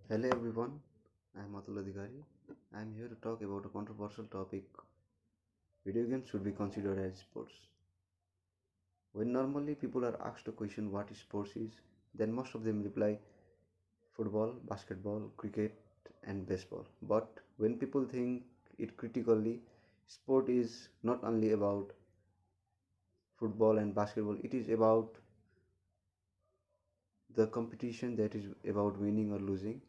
Hello everyone, I am Atul Adhikari. I am here to talk about a controversial topic. Video games should be considered as sports. When normally people are asked a question what sports is, then most of them reply football, basketball, cricket and baseball. But when people think it critically, sport is not only about football and basketball, it is about the competition that is about winning or losing,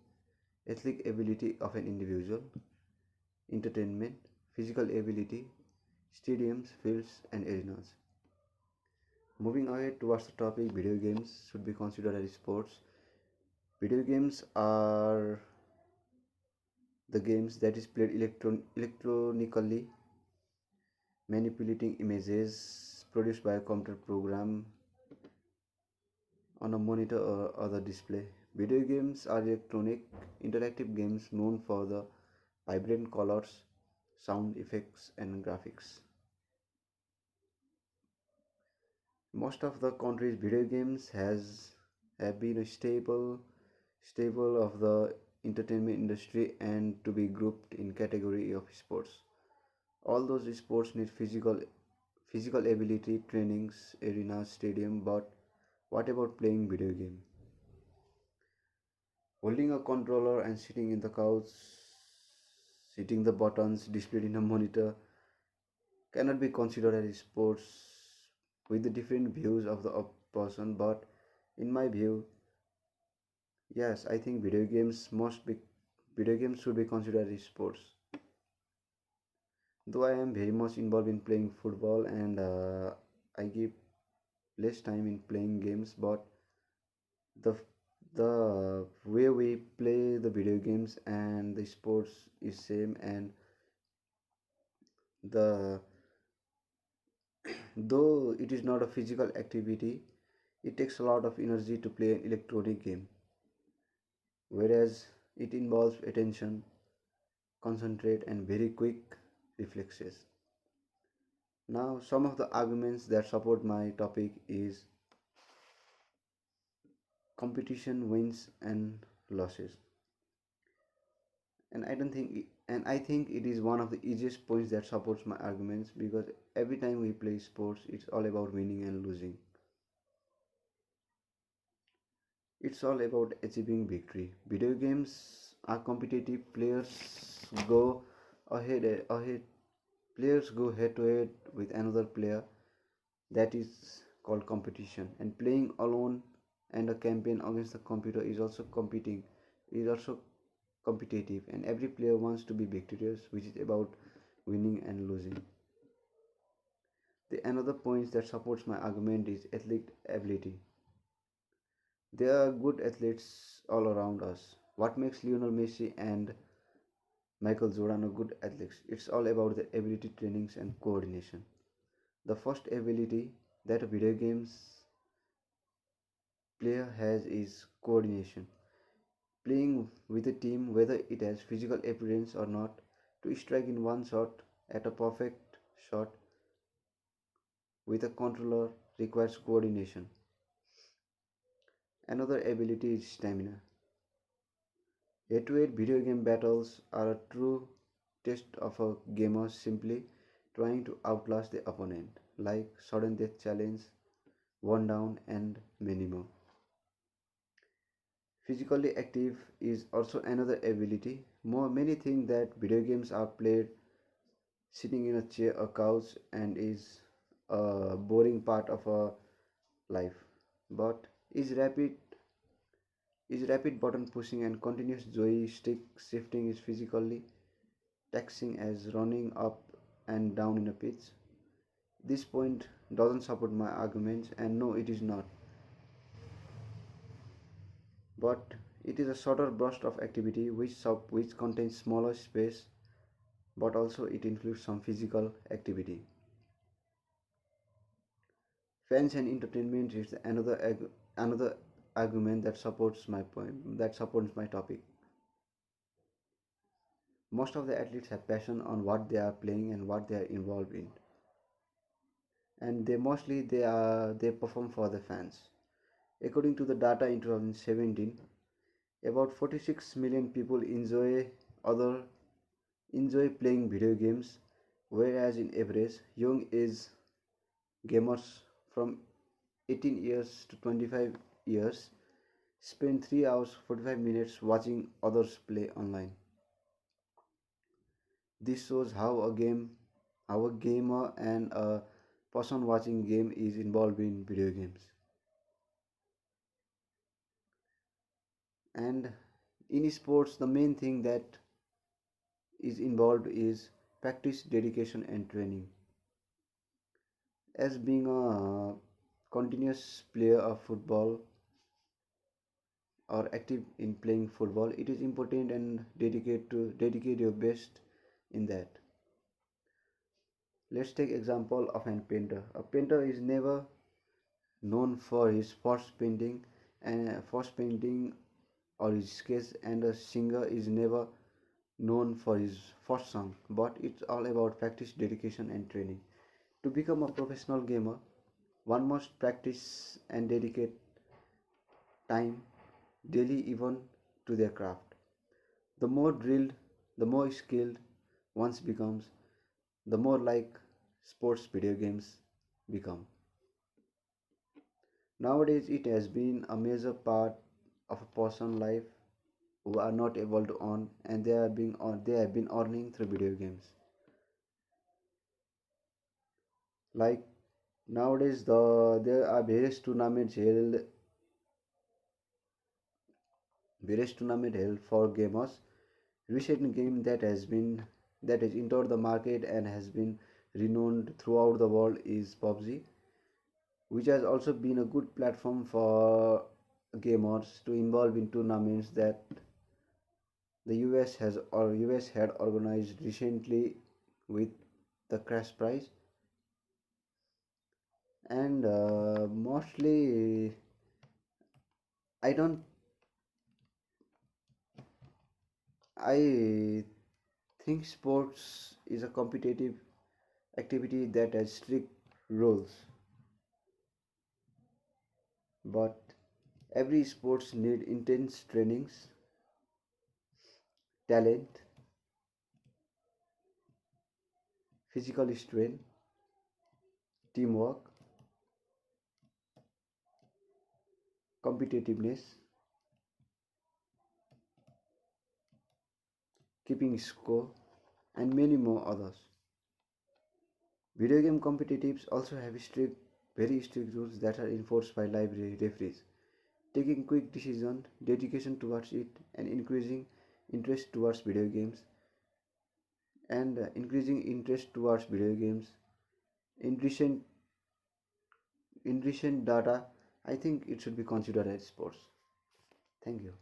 athletic ability of an individual, entertainment, physical ability, stadiums, fields, and arenas. Moving ahead towards the topic, video games should be considered as sports. Video games are the games that is played electronically, manipulating images produced by a computer program on a monitor or other display. Video games are electronic, interactive games known for the vibrant colors, sound effects, and graphics. Most of the countries video games has have been a staple of the entertainment industry and to be grouped in category of sports. All those sports need physical ability, trainings, arenas, stadium, but what about playing video game? Holding a controller and sitting in the couch, hitting the buttons displayed in a monitor cannot be considered as sports with the different views of the person, but in my view, yes, I think video games should be considered as sports. Though I am very much involved in playing football and I give less time in playing games, but the the way we play the video games and the sports is same, and the though it is not a physical activity, it takes a lot of energy to play an electronic game, whereas it involves attention, concentrate, and very quick reflexes. Now, some of the arguments that support my topic is competition wins and losses. And I think it is one of the easiest points that supports my arguments because every time we play sports, it's all about winning and losing. It's all about achieving victory. Video games are competitive. Ahead. Players go head to head with another player. That is called competition. And playing alone and a campaign against the computer is also competitive, and every player wants to be victorious, which is about winning and losing. The another point that supports my argument is athlete ability. There are good athletes all around us. What makes Lionel Messi and Michael Jordan a good athletes? It's all about the ability, trainings, and coordination. The first ability that a video games player has is coordination. Playing with a team, whether it has physical appearance or not, to strike in one shot at a perfect shot with a controller requires coordination. Another ability is stamina. Head-to-head video game battles are a true test of a gamer simply trying to outlast the opponent, like sudden death challenge, one down, and many more. Physically active is also another ability. Many think that video games are played sitting in a chair or couch and is a boring part of a life. But is rapid button pushing and continuous joystick shifting is physically taxing as running up and down in a pitch. This point doesn't support my arguments, and no, it is not. But it is a shorter burst of activity which contains smaller space, but also it includes some physical activity. Fans and entertainment is another argument that supports my topic. Most of the athletes have passion on what they are playing and what they are involved in, and they perform for the fans. According to the data in 2017, About 46 million people other enjoy playing video games, whereas in average, young age gamers from 18 years to 25 years spend 3 hours 45 minutes watching others play online. This shows how a gamer and a person watching game is involved in video games. And in sports, the main thing that is involved is practice, dedication, and training. As being a continuous player of football or active in playing football, it is important and dedicate your best in that. Let's take example of an painter. A painter is never known for his first painting or his sketch, and a singer is never known for his first song. But it's all about practice, dedication, and training. To become a professional gamer, one must practice and dedicate time daily even to their craft. The more drilled, the more skilled one becomes, the more like sports video games become. Nowadays, it has been a major part of a person's life who are not able to earn, and they have been earning through video games. Like nowadays, there are various tournament held for gamers. Recent game that has entered the market and has been renowned throughout the world is PUBG, which has also been a good platform for gamers to involve in tournaments that the US had organized recently with the cash prize. And mostly I don't I think sports is a competitive activity that has strict rules, but every sports need intense trainings, talent, physical strength, teamwork, competitiveness, keeping score, and many more others. Video game competitives also have very strict rules that are enforced by live referees. Taking quick decision, dedication towards it, and interest towards video games, increasing interest towards video games. In recent data, I think it should be considered as sports. Thank you.